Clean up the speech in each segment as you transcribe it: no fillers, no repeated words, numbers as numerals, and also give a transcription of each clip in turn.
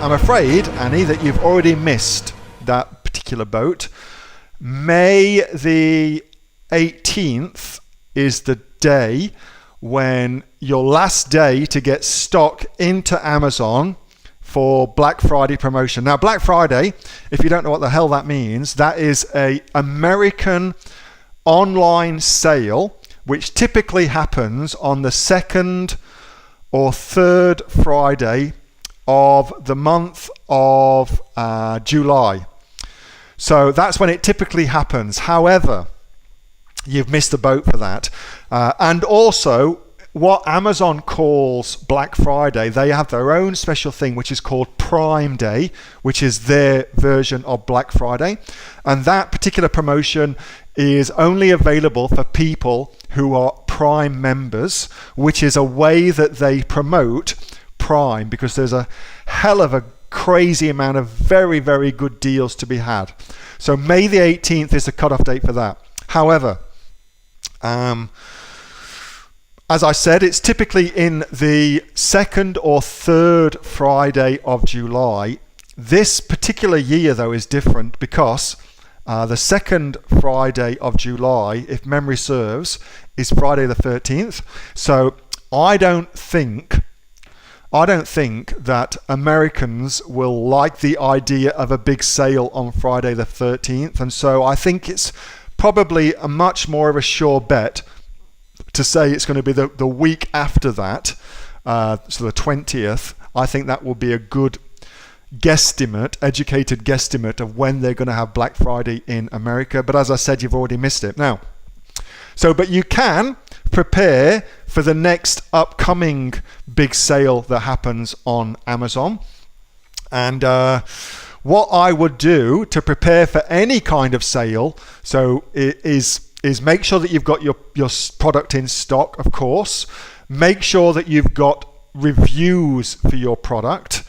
I'm afraid, Annie, that you've already missed that particular boat. May the 18th is the day when your last day to get stock into Amazon for Black Friday promotion. Now, Black Friday, if you don't know what the hell that means, that is an American online sale which typically happens on the second or third Friday of the month of July. So that's when it typically happens. However, you've missed the boat for that. And also, what Amazon calls Black Friday, they have their own special thing which is called Prime Day, which is their version of Black Friday. And that particular promotion is only available for people who are Prime members, which is a way that they promote Prime, because there's a hell of a crazy amount of very, very good deals to be had. So May the 18th is the cutoff date for that. However, as I said, it's typically in the second or third Friday of July. This particular year, though, is different because the second Friday of July, if memory serves, is Friday the 13th. So I don't think that Americans will like the idea of a big sale on Friday the 13th. And so I think it's probably a much more of a sure bet to say it's going to be the week after that, so the 20th. I think that will be a good guesstimate, educated guesstimate of when they're going to have Black Friday in America. But as I said, you've already missed it. Now, but you can prepare for the next upcoming big sale that happens on Amazon. And what I would do to prepare for any kind of sale, is make sure that you've got your product in stock, of course. Make sure that you've got reviews for your product.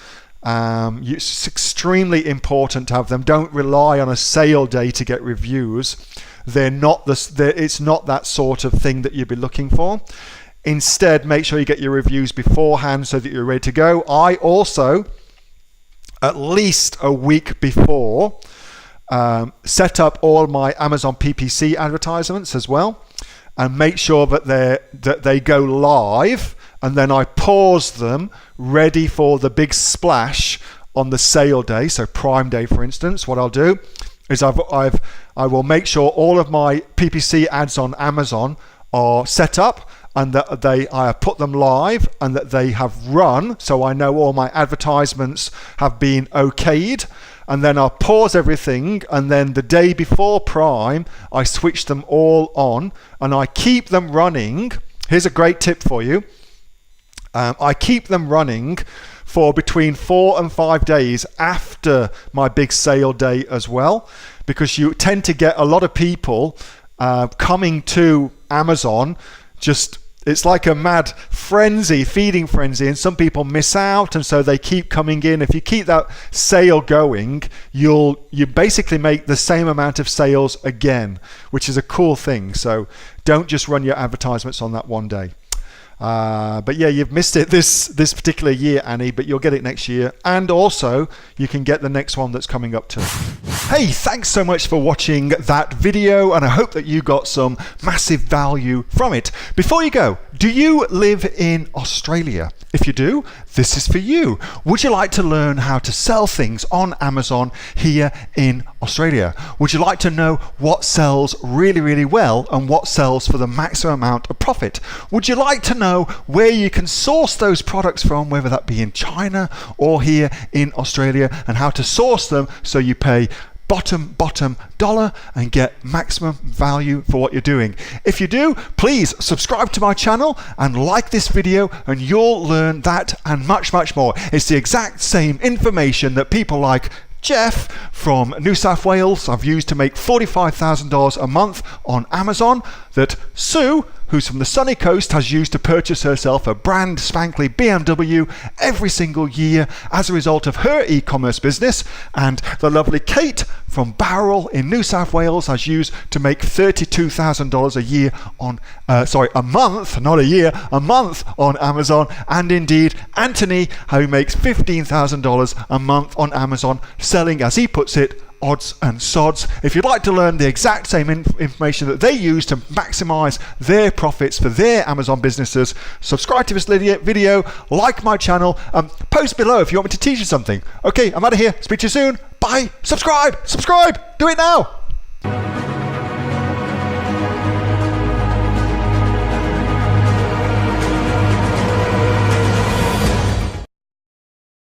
It's extremely important to have them. Don't rely on a sale day to get reviews. It's not that sort of thing that you'd be looking for. Instead, make sure you get your reviews beforehand so that you're ready to go. I also, at least a week before, set up all my Amazon PPC advertisements as well, and make sure that they go live, and then I pause them ready for the big splash on the sale day. So Prime Day, for instance, what I'll do is I will make sure all of my PPC ads on Amazon are set up, and that I have put them live, and that they have run, so I know all my advertisements have been okayed. And then I'll pause everything, and then the day before Prime, I switch them all on, and I keep them running. Here's a great tip for you. I keep them running for between 4 and 5 days after my big sale day as well, because you tend to get a lot of people coming to Amazon. It's like a mad frenzy, feeding frenzy, and some people miss out, and so they keep coming in. If you keep that sale going, you basically make the same amount of sales again, which is a cool thing. So don't just run your advertisements on that one day. But yeah, you've missed it this particular year, Annie, but you'll get it next year. And also, you can get the next one that's coming up too. Hey, thanks so much for watching that video, and I hope that you got some massive value from it. Before you go, do you live in Australia? If you do, this is for you. Would you like to learn how to sell things on Amazon here in Australia? Would you like to know what sells really, really well and what sells for the maximum amount of profit? Would you like to know where you can source those products from, whether that be in China or here in Australia, and how to source them so you pay bottom dollar and get maximum value for what you're doing? If you do, please subscribe to my channel and like this video, and you'll learn that and much more. It's the exact same information that people like Jeff from New South Wales have used to make $45,000 a month on Amazon, that Sue who's from the sunny coast, has used to purchase herself a brand spankly BMW every single year as a result of her e-commerce business, and the lovely Kate from Bowral in New South Wales has used to make $32,000 a year on, a month, not a year, a month on Amazon, and indeed Anthony, who makes $15,000 a month on Amazon, selling, as he puts it, odds and sods. If you'd like to learn the exact same information that they use to maximize their profits for their Amazon businesses, subscribe to this video, like my channel, post below if you want me to teach you something. Okay, I'm out of here. Speak to you soon. Bye. Subscribe. Do it now.